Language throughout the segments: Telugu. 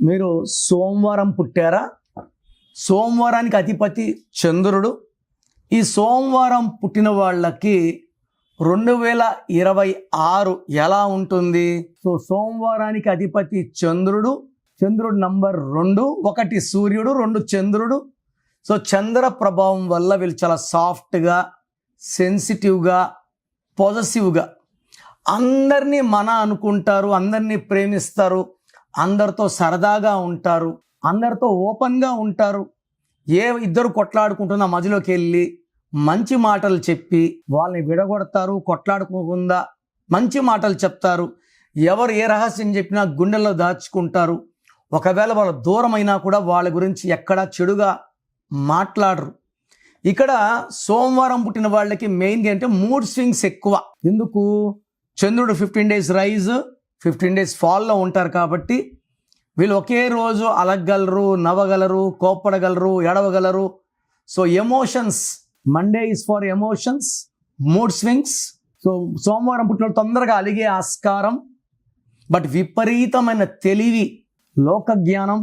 మీరు సోమవారం పుట్టారా? సోమవారానికి అధిపతి చంద్రుడు. ఈ సోమవారం పుట్టిన వాళ్ళకి 2026 ఎలా ఉంటుంది? సో సోమవారానికి అధిపతి చంద్రుడు. చంద్రుడు నంబర్ 2, 1 సూర్యుడు, 2 చంద్రుడు. సో చంద్ర ప్రభావం వల్ల వీళ్ళు చాలా సాఫ్ట్గా, సెన్సిటివ్గా, పాజిటివ్గా, అందరినీ మన అనుకుంటారు, అందరినీ ప్రేమిస్తారు, అందరితో సరదాగా ఉంటారు, అందరితో ఓపెన్గా ఉంటారు. ఏ ఇద్దరు కొట్లాడుకుంటున్న మధ్యలోకి వెళ్ళి మంచి మాటలు చెప్పి వాళ్ళని విడగొడతారు. కొట్లాడుకోకుండా మంచి మాటలు చెప్తారు. ఎవరు ఏ రహస్యం చెప్పినా గుండెల్లో దాచుకుంటారు. ఒకవేళ వాళ్ళు దూరమైనా కూడా వాళ్ళ గురించి ఎక్కడా చెడుగా మాట్లాడరు. ఇక్కడ సోమవారం పుట్టిన వాళ్ళకి మెయిన్గా అంటే మూడ్ స్వింగ్స్ ఎక్కువ. ఎందుకు? చంద్రుడు 15 days రైజ్, 15 days ఫాల్లో ఉంటారు కాబట్టి వీళ్ళు ఒకే రోజు అలగగలరు, నవ్వగలరు, కోప్పడగలరు, ఎడవగలరు. So emotions, Monday is for emotions, mood swings. So సోమవారం పుట్టిన తొందరగా అలిగే ఆస్కారం, బట్ విపరీతమైన తెలివి, లోక జ్ఞానం,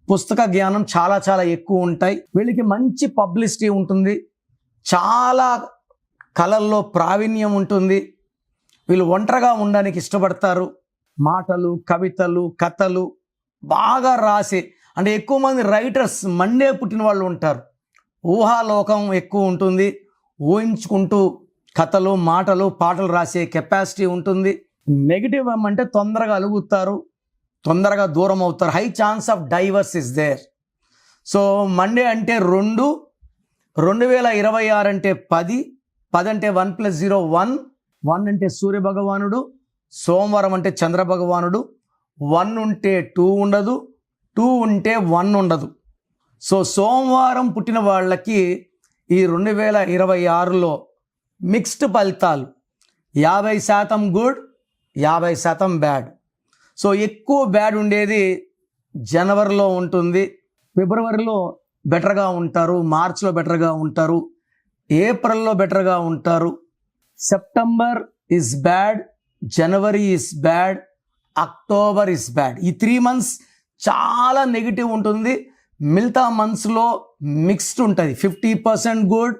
పుస్తక జ్ఞానం చాలా చాలా ఎక్కువ ఉంటాయి. వీళ్ళకి మంచి పబ్లిసిటీ ఉంటుంది, చాలా కళల్లో ప్రావీణ్యం ఉంటుంది. వీళ్ళు ఒంటరిగా ఉండడానికి ఇష్టపడతారు. మాటలు, కవితలు, కథలు బాగా రాసే, అంటే ఎక్కువ మంది రైటర్స్ మండే పుట్టిన వాళ్ళు ఉంటారు. ఊహాలోకం ఎక్కువ ఉంటుంది. ఊహించుకుంటూ కథలు, మాటలు, పాటలు రాసే కెపాసిటీ ఉంటుంది. నెగిటివ్ ఏమంటే తొందరగా అలుగుతారు, తొందరగా దూరం అవుతారు. High chance of divorce is there. So Monday అంటే 2, 2026 అంటే 10, 10 అంటే 1 + 0 1, 1 అంటే సూర్య భగవానుడు, సోమవారం అంటే చంద్ర భగవానుడు. 1 ఉంటే 2 ఉండదు, 2 ఉంటే 1 ఉండదు. సో సోమవారం పుట్టిన వాళ్ళకి ఈ 2026లో మిక్స్డ్ ఫలితాలు. 50% గుడ్, 50% బ్యాడ్. సో ఎక్కువ బ్యాడ్ ఉండేది జనవరిలో ఉంటుంది, ఫిబ్రవరిలో బెటర్గా ఉంటారు, మార్చిలో బెటర్గా ఉంటారు, ఏప్రిల్లో బెటర్గా ఉంటారు. September is bad, January is bad, October is bad. ఈ 3 months చాలా నెగిటివ్ ఉంటుంది. మిగతా మంత్స్లో మిక్స్డ్ ఉంటుంది, 50% గుడ్,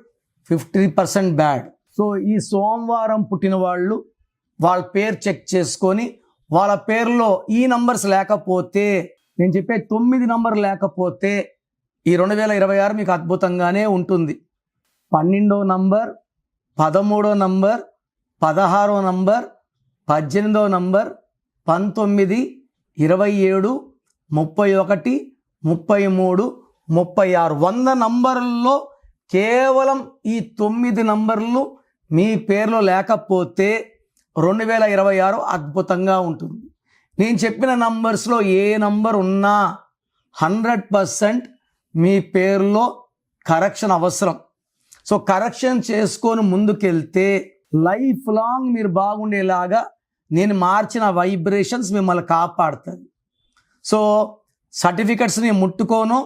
50% బ్యాడ్. సో ఈ సోమవారం పుట్టిన వాళ్ళు వాళ్ళ పేరు చెక్ చేసుకొని, వాళ్ళ పేరులో ఈ నంబర్స్ లేకపోతే, నేను చెప్పే 9 నంబర్ లేకపోతే ఈ 2026 మీకు అద్భుతంగానే ఉంటుంది. 12వ నంబర్, 13వ నంబర్, 16వ నంబర్, 18వ నంబర్, 19, 27, 31, 33, 36, 100 నంబర్లలో కేవలం ఈ 9 నంబర్లు మీ పేరులో లేకపోతే 2026 అద్భుతంగా ఉంటుంది. నేను చెప్పిన నంబర్స్లో ఏ నంబర్ ఉన్నా 100% మీ పేరులో కరెక్షన్ అవసరం. సో కరెక్షన్ చేసుకొని ముందుకెళ్తే లైఫ్ లాంగ్ మీరు బాగుండేలాగా నేను మార్చిన వైబ్రేషన్స్ మిమ్మల్ని కాపాడుతుంది. సో సర్టిఫికెట్స్ని ముట్టుకోను,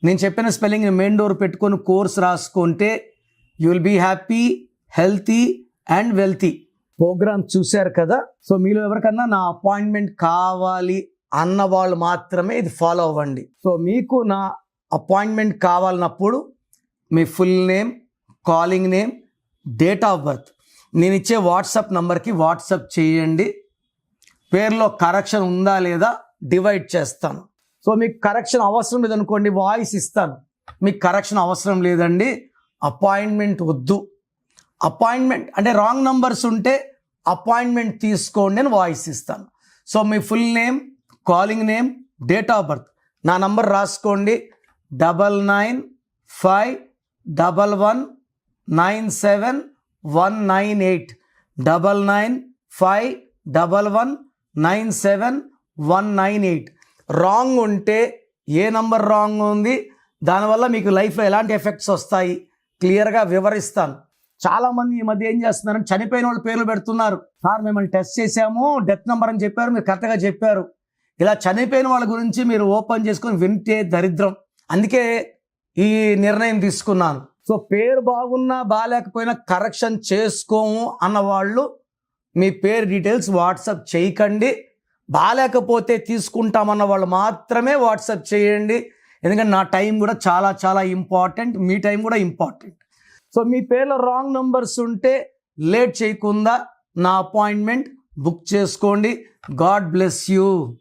నేను చెప్పిన స్పెల్లింగ్ని మెయిన్ డోర్ పెట్టుకొని కోర్స్ రాసుకుంటే you will be happy, healthy and wealthy. Programme చూశారు కదా. సో మీలో ఎవరికన్నా నా అపాయింట్మెంట్ కావాలి అన్న వాళ్ళు మాత్రమే ఇది ఫాలో అవ్వండి. సో మీకు నా అపాయింట్మెంట్ కావాలన్నప్పుడు మీ full name, calling name, date of birth నేను ఇచ్చే వాట్సాప్ నంబర్కి వాట్సాప్ చేయండి. పేరులో కరెక్షన్ ఉందా లేదా డివైడ్ చేస్తాను. సో మీకు కరెక్షన్ అవసరం లేదనుకోండి, వాయిస్ ఇస్తాను. మీకు కరెక్షన్ అవసరం లేదండి, అపాయింట్మెంట్ వద్దు, అపాయింట్మెంట్ అంటే రాంగ్ నంబర్స్ ఉంటే అపాయింట్మెంట్ తీసుకోండి అని వాయిస్ ఇస్తాను. So me full name, calling name, date of birth నా నంబర్ రాసుకోండి. 9951197198, 9951197198. రాంగ్ ఉంటే ఏ నంబర్ రాంగ్ ఉంది, దానివల్ల మీకు లైఫ్లో ఎలాంటి ఎఫెక్ట్స్ వస్తాయి క్లియర్గా వివరిస్తాను. చాలామంది ఈ మధ్య ఏం చేస్తున్నారంటే చనిపోయిన వాళ్ళ పేర్లు పెడుతున్నారు. సార్ మిమ్మల్ని టెస్ట్ చేశాము, డెత్ నెంబర్ అని చెప్పారు, మీరు కరెక్ట్గా చెప్పారు. ఇలా చనిపోయిన వాళ్ళ గురించి మీరు ఓపెన్ చేసుకొని వింటే దరిద్రం. అందుకే ఈ నిర్ణయం తీసుకున్నాను. సో పేరు బాగున్నా బాగాలేకపోయినా కరెక్షన్ చేసుకోము అన్న వాళ్ళు మీ పేరు డీటెయిల్స్ వాట్సాప్ చేయకండి. బాగాలేకపోతే తీసుకుంటామన్న వాళ్ళు మాత్రమే వాట్సాప్ చేయండి. ఎందుకంటే నా టైం కూడా చాలా చాలా ఇంపార్టెంట్, మీ టైం కూడా ఇంపార్టెంట్. సో మీ పేర్లో రాంగ్ నంబర్స్ ఉంటే లేట్ చేయకుండా నా అపాయింట్మెంట్ బుక్ చేసుకోండి. God bless you.